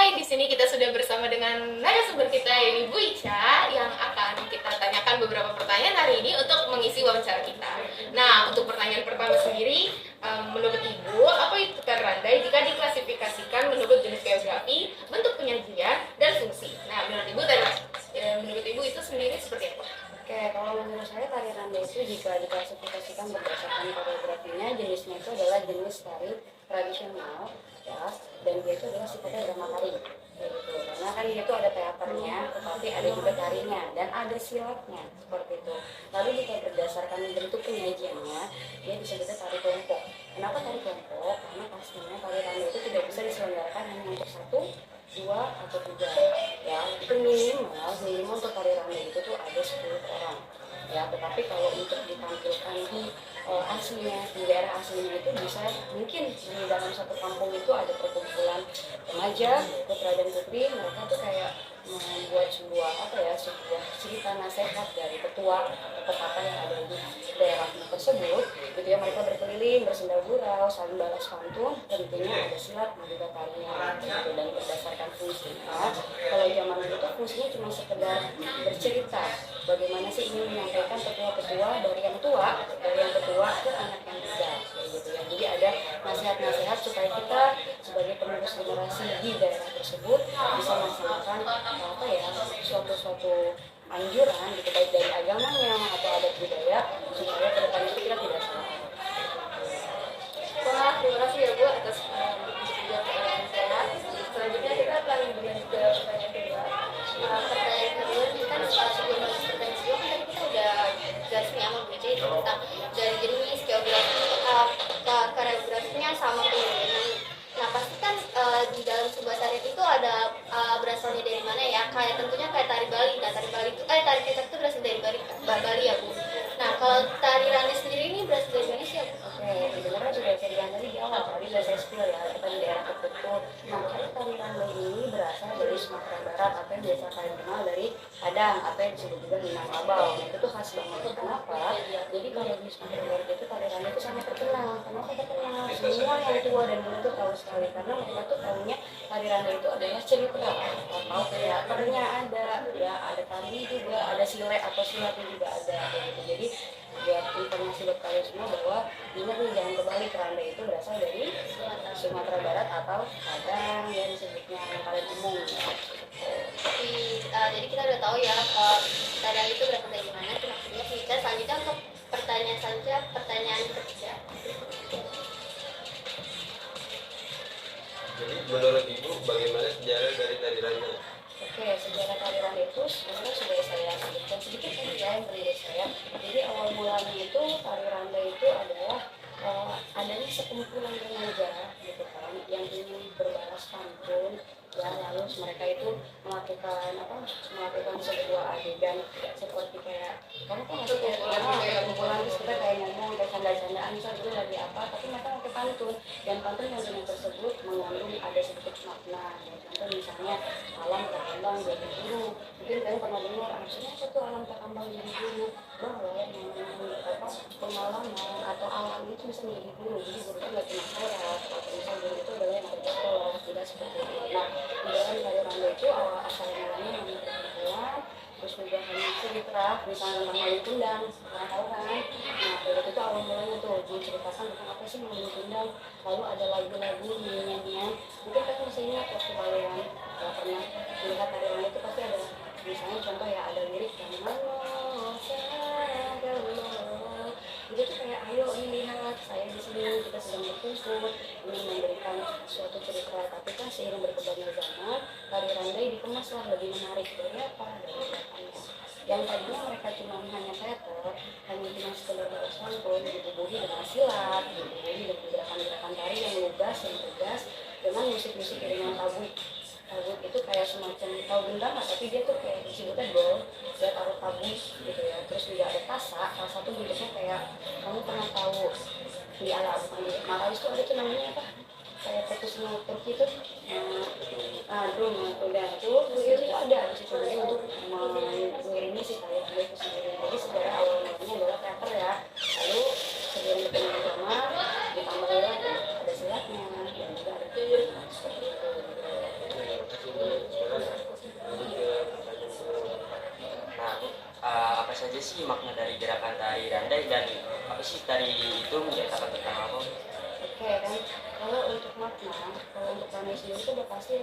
Hai, di sini kita sudah bersama dengan narasumber kita yaitu Bu Ica yang akan kita tanyakan beberapa pertanyaan hari ini untuk mengisi wawancara kita. Nah, untuk pertanyaan pertama sendiri, menurut Ibu, apa itu tari randai jika diklasifikasikan menurut jenis geografi, bentuk penyajian, dan fungsi? Nah, menurut Ibu itu sendiri seperti apa? Oke, kalau menurut saya tari randai itu jika diklasifikasikan berdasarkan koreografinya, jenisnya itu adalah jenis tari tradisional, ya, dan dia itu adalah sifatnya drama tari, kayak gitu. Karena kan dia itu ada teaternya, tetapi ada juga tarinya dan ada silatnya seperti itu. Lalu jika berdasarkan bentuk penyajiannya, dia disebutnya tari kelompok. Kenapa tari kelompok? Karena pastinya tari randai itu tidak bisa diselenggarakan hanya untuk satu, dua, atau tiga, ya. Itu minimal untuk tari randai itu tuh ada 10 orang, ya. Tetapi kalau untuk ditampilkan di aslinya, di daerah aslinya itu bisa mungkin di dalam satu kampung itu ada perkumpulan remaja, putra dan putri, mereka tuh kayak membuat sebuah cerita nasihat dari ketua atau pepatah yang ada di daerah tersebut, gitu ya. Mereka berkeliling bersenda gurau, saling balas pantun, tentunya ada silat dan juga tarinya, gitu. Dan berdasarkan fungsinya, kalau zaman dulu tuh fungsinya cuma sekedar bercerita bagaimana sih ingin menyampaikan ketua-ketua dari yang ketua ke anak yang muda, gitu ya. Jadi ada nasihat-nasihat supaya kita sebagai penerus generasi di daerah tersebut bisa melaksanakan suatu anjuran, gitu, baik dari agamanya atau adat budaya, supaya ke depan itu kita tidak salah. Wah, terima kasih ya Bu atas pertanyaan saya. Selanjutnya kita akan berlanjut ke pertanyaan kedua. Pertanyaan kedua ini kan sebelum masuk pertanyaan kedua kan tadi kita udah jelasin ya sama Bu Ica itu tentang dari jenis geografi, koreografinya sama penyanyi. Nah pasti kan di dalam sebuah tarian itu ada berasalnya dari mana ya? Tentunya kayak tari Bali. Nah tari kecak itu berasal dari Bali ya Bu. Nah kalau tari randai sendiri ini berasal dari mana sih ya Bu? Oke, sebenarnya sudah saya bilang tadi di awal, tadi sudah saya spill ya, kita di daerah tertentu. Nah, tari randai ini berasal dari Sumatera Barat atau yang biasa kalian kenal dari Padang atau yang disebut juga Minangkabau. Nah, itu tuh khas banget. Kenapa? Jadi kalau di Sumatera Barat itu tari randai itu sangat terkenal. Kenapa terkenal? Semua yang tua dan muda tuh tahu sekali, karena mereka tuh tahunya tari randai itu adalah cerita atau teaternya ada, ya, ada tari juga, ada silet atau silatnya juga ada. Gitu. Jadi buat informasi buat kalian semua bahwa ingat nih, jangan kebalik, randai itu berasal dari Sumatera Barat atau Padang ya disebutnya, yang paling umum. Jadi kita udah tahu ya tarian itu berasal dari mana. Terima kasih. Kita selanjutnya untuk pertanyaan ketiga. Jadi menurut Ibu bagaimana sejarah dari tari randai? Oke, sejarah tari randai itu sebenarnya sudah saya sebutkan sedikit tadi ya menurut saya. Jadi awal mulanya itu tari randai itu adalah adanya sekumpulan remaja, gitu kan, yang ingin berbalas pantun, ya. Lalu mereka itu melakukan sebuah adegan seperti kayak, kamu kan masih kumpulan terus kita kayak ngomong kayak canda-candaan, misalnya itu lagi apa, tapi mereka pakai pantun, dan pantun yang dengan tersebut mengandung ada sedikit makna, ya. Contoh misalnya alam takambang jadi guru, mungkin kalian pernah dengar maksudnya apa tuh alam takambang jadi guru, bahwa pengalaman atau alam itu bisa menjadi guru. Jadi guru itu nggak cuma syarat, atau misalnya guru itu adalah yang kerja sekolah, tidak seperti itu. Nah, di dalam tari randai itu awal asal mulanya namanya perempuan, terus juga hanya cerita misalnya tentang Malin Kundang, orang tahu kan. Nah, dari itu awal mulanya tuh menceritakan tentang apa sih Malin Kundang, lalu ada lagu-lagu nyanyian. Mungkin kalian masih ingat waktu kalian pernah melihat tari randai itu pasti ada misalnya contoh ya, ada lirik yang itu tuh kayak, ayo ini lihat saya di sini, kita sedang berkumpul ingin memberikan suatu cerita. Tapi kan seiring berkembangnya zaman, tari randai dikemaslah lebih menarik. Dari apa? Dari gerakannya yang tadinya mereka cuma hanya teater, hanya cuma sekedar balas pantun, dibubuhi dengan silat, dibubuhi dengan gerakan-gerakan tari yang lugas, yang tegas, dengan musik-musik iringan tabuk. Tabuk itu kayak semacam tahu gendang, tapi dia tuh kayak disebutnya bol, dia taruh tabuk gitu ya. Terus juga ada tasa tuh bentuknya kayak, kamu pernah tahu di alam Marais tuh ada tuh namanya apa, kayak perkusnya Turki itu, drum, udah itu ada di situ. Jadi untuk mengiringi si tari randai itu sendiri. Jadi sebenarnya awal mulanya adalah teater ya, lalu sebelum berkembang zaman ditambah lagi ada silatnya dan juga ada seperti itu. sih makna dari gerakan tari randai dan apa sih tari itu menceritakan tentang apa? Oke kan, kalau untuk makna, kalau untuk kami sendiri itu udah pasti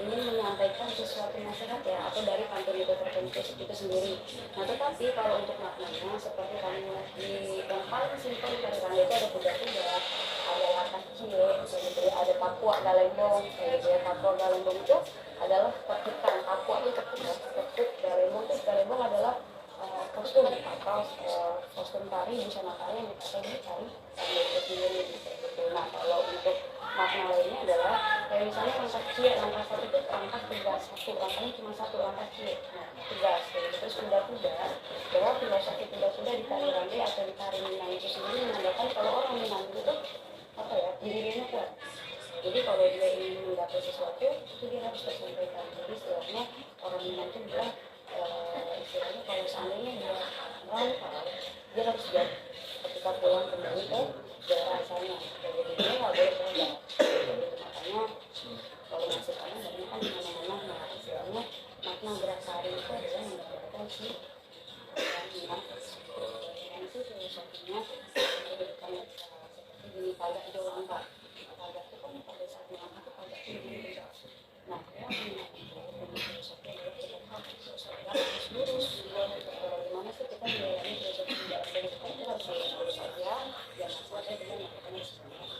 ingin menyampaikan sesuatu nasihat ya, atau dari pantun itu tertentu itu sendiri. Nah tetapi kalau untuk maknanya seperti kami di yang paling simpel dari Rangga itu ada kuda-kuda, ada langkah kecil, gitu ya, ada papua galembong, kayak gitu ya. Papua galembong itu adalah ketikan, papua itu ketik, ketik galembong adalah kostum atau kostum tari busana tari yang dipakai di tari itu sendiri gitu. Nah kalau untuk makna lainnya adalah kayak misalnya langkah satu itu langkah tegas, satu langkahnya cuma satu langkah cie, nah tegas gitu. Terus kuda-kuda bahwa filosofi kuda-kuda di tari rangge atau di tari Minang itu sendiri menandakan kalau orang Minang itu apa ya, dirinya kuat. Jadi kalau dia ingin menggapai sesuatu itu dia harus tersampaikan. Jadi istilahnya orang Minang itu bilang istilahnya kalau seandainya dia merantau, dia harus siap ketika pulang kembali ke daerah asalnya. Jadi dia nggak boleh pulang. Makanya kalau masuk kanan banyak kan mana-mana, nah istilahnya makna gerak tari itu adalah menggambarkan si orang Minang. Dan itu filosofinya memberikan seperti gini, pagak itu langkah. Pagak itu kan pada saat langkah itu pagak itu gini. Nah kalau Minang itu dengan filosofi adalah kita harus lurus. Gimana sih kita menjalani filosofi tidak ada itu harus lurus saja, jangan sampai dengan melakukan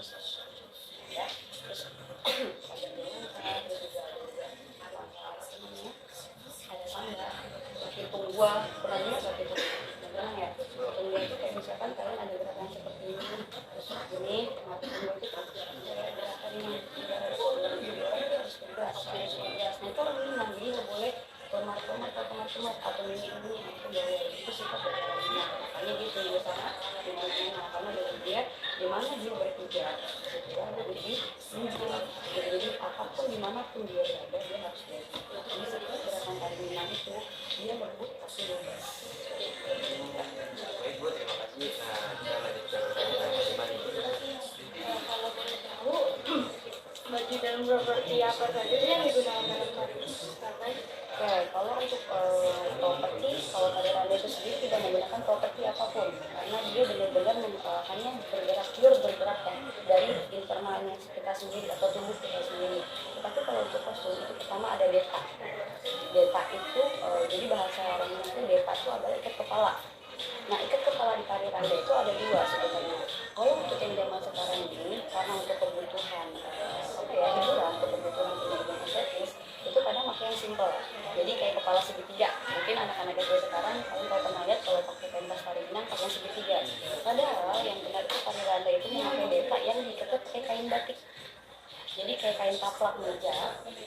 sesuatu terus ya. Terus pada dengan terus juga ada namanya ada sangga, pakai tunggua, pernah dengar pakai tunggua ya? Tunggua itu kayak misalkan kalian ada gerakan seperti ini, terus gini, nah tunggua itu kan gerakan yang harus tegas. Nah itu orang Minang, jadi nggak boleh tomat atau ini itu gaya itu sifat dari orang Minang. Makanya dia tunggua sama dimana karena dari dia dimana dia berpijak dia ada di muncul. Jadi apapun dimanapun dia berada dia harus jadi. Jadi setiap gerakan tari Minang itu dia berebut pasti bebas. Baik Bu, terima kasih. Nah kita lanjutkan pertanyaan bagaimana? Kalau boleh tahu baju dan properti apa saja sih yang digunakan dalam tari ranggai? Oke, kalau untuk properti, kalau tari ranggai itu sendiri tidak menggunakan properti apapun karena dia benar-benar hanya bergerak kan dari internalnya kita sendiri atau tubuh kita sendiri. Tetapi kalau untuk kostum itu pertama ada deta. Deta itu jadi bahasa orang Minang itu deta itu adalah ikat kepala. Nah ikat kepala di tari ranggai itu ada dua sebenarnya. Kalau untuk yang zaman sekarang ini karena untuk kebutuhan hiburan, untuk kebutuhan pendidikan estetis itu kadang pakai yang simpel. Jadi kayak kepala segitiga. Mungkin anak-anak kecil sekarang kalian kalau pernah lihat kalau pakai pentas tari Minang pakai yang segitiga. Padahal yang benar itu tari ranggai itu memakai deta yang diikat pakai kain batik. Jadi kayak kain taplak meja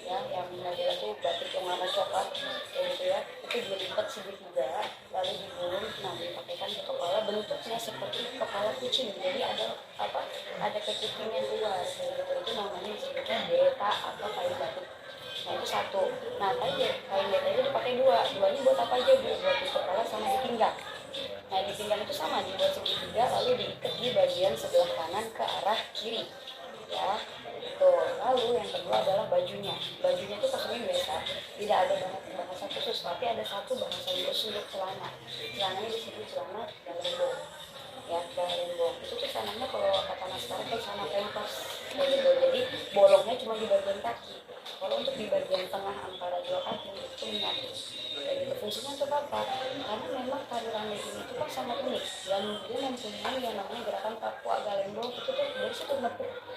ya, yang model itu batik yang warna coklat kayak gitu ya, itu dilipat segitiga lalu digulung, nah dipakaikan ke kepala, bentuknya seperti kepala kucing. Jadi ada kepitingnya luar kayak gitu. Itu namanya disebutnya deta atau kain batik. Nah itu satu. Nah kain deta itu dipakai duanya buat apa aja Bu? Buat di kepala sama di pinggang. Nah di pinggang itu sama dibuat segitiga lalu diikat di bagian sebelah kanan ke arah kiri ya. Tuh, lalu yang kedua adalah bajunya itu kostumnya biasa, tidak ada bahasa khusus, tapi ada satu bahasa khusus untuk celananya disebut celana galembong ya, galembong itu tuh celananya kalau kata anak sekarang kayak celana pempers kayak gitu. Jadi bolongnya cuma di bagian kaki, kalau untuk di bagian tengah antara dua kaki itu menyatu kayak gitu. Fungsinya untuk apa? Karena memang tari ranggai ini itu kan sangat unik dan dia mempunyai yang namanya gerakan papua galembong. Itu tuh dari situ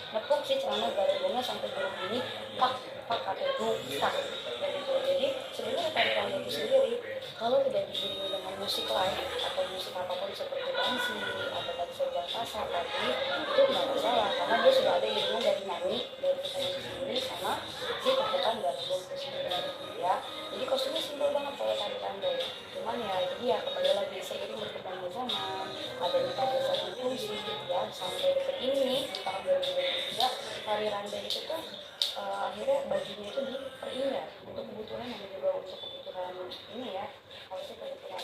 nepuk si celana galembongnya sampai berbunyi pak atau tak kayak gitu. Jadi sebenarnya tari ranggai itu sendiri kalau tidak diiringi dengan musik live atau musik apapun seperti dansi atau tadi serban pasar tadi itu nggak masalah karena dia sudah ada iringan dari nyanyi dari kita sendiri sama si tapukan galembong itu sendiri ya. Jadi kostumnya simpel banget kalau tari ranggai, cuman ya jadi ya kembali lagi seiring berkembangnya zaman adanya tari fungsi ya sampai detik ini tahun 2023 tari ranggai itu tuh akhirnya bajunya itu diperindah untuk kebutuhan yang juga untuk kebutuhan ini ya, harusnya kebutuhan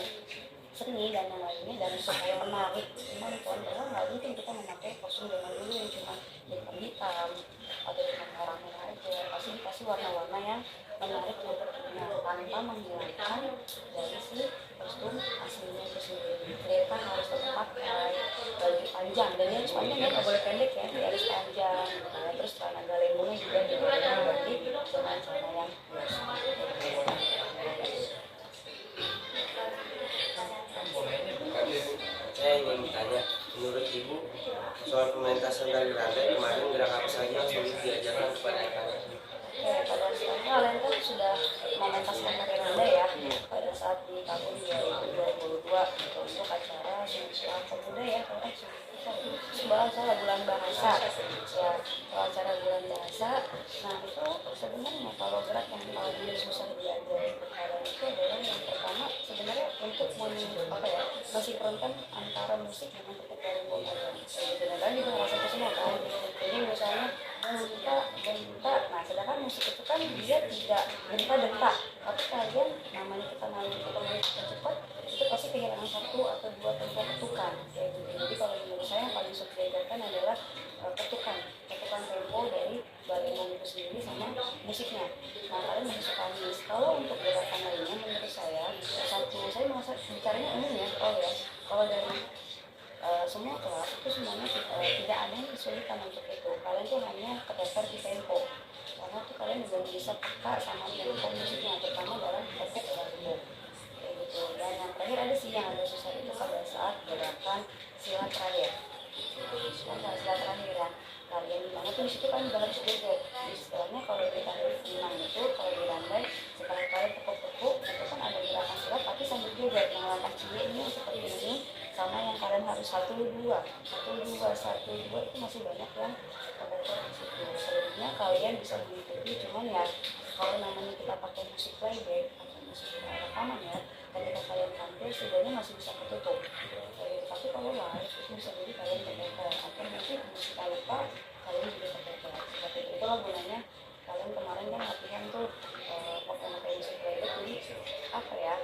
seni dan yang lainnya dan supaya menarik. Cuman tuan-tuan nggak mungkin kita memakai kostum zaman dulu yang cuma hitam atau cuma merah-merah aja, pasti warna-warna yang menarik berikutnya tanpa menghilangkan dari si kostum aslinya itu sendiri. Dia kan harus tetap pakai baju panjang, dan dia harus panjang ya, nggak boleh pendek ya, dia harus panjang. Nah, terus celana galembonya juga diganti dengan celana yang biasa. Saya ingin bertanya, menurut Ibu soal pementasan dari rantai kemarin gerak apa saja yang sulit diajarkan kepada anak-anak? Oke, pada saat kalian kan sudah mementaskan tari randa ya pada saat di tahun 2022 untuk acara Sumpah Pemuda ya, bulan bahasa ya, acara bulan bahasa. Nah itu sebenarnya kalau gerak yang paling susah diajarin ke kalian itu adalah yang pertama sebenarnya untuk mensinkronkan antara musik dengan ketik garimbo aja. Dan kalian juga merasa itu semua kan. Jadi misalnya genta, nah sedangkan musik itu kan dia tidak genta-genta, tapi kalian namanya kita cepat itu pasti kehilangan satu atau dua tempo ketukan kayak gitu. Jadi kalau menurut saya yang paling sulit diajarkan adalah ketukan tempo dari garimbo itu sendiri sama musiknya. Nah kalian masih suka miss. Kalau untuk gerakan lainnya menurut saya merasa bicaranya umum ya, kalau dari semua kelas itu semuanya tidak ada yang kesulitan untuk itu. Kalian tuh hanya kedasar di tempo, karena tuh kalian juga bisa peka sama tempo musiknya, terutama dalam ketik garimbo kayak gitu. Dan yang terakhir ada sih yang agak susah itu pada saat gerakan silat terakhir. Silat terakhir ya, kalian dimana tuh disitu kan juga harus joget. Istilahnya kalau di tari Minang itu, kalau di Randai setelah kalian tepuk-tepuk itu kan ada gerakan silat tapi sambil joget yang langkah cie ini seperti ini, sama yang kalian harus satu dua itu masih banyak yang terdapat di situ. Selebihnya kalian bisa mengikuti, cuman ya kalau namanya kita pakai musik playback atau musik rekaman ya, ketika kalian tampil setidaknya masih bisa ketutup. Tapi kalau live itu bisa jadi kalian terdapat atau mungkin musik lupa kalian juga terdapat. Seperti itulah gunanya kalian kemarin kan latihan tuh pakai musik playback, jadi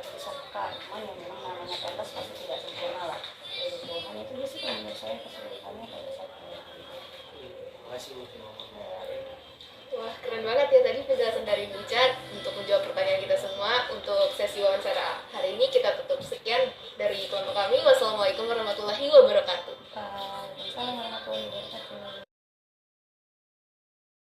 bisa peka. Cuman yang memang namanya pentas pasti tidak sempurna lah. Hanya itu sih menurut saya kesulitannya pada saat ini. Terima kasih. Wah, keren banget ya tadi penjelasan dari Bucat untuk menjawab pertanyaan kita semua. Untuk sesi wawancara hari ini kita tutup sekian dari kelompok kami. Wassalamualaikum warahmatullahi wabarakatuh.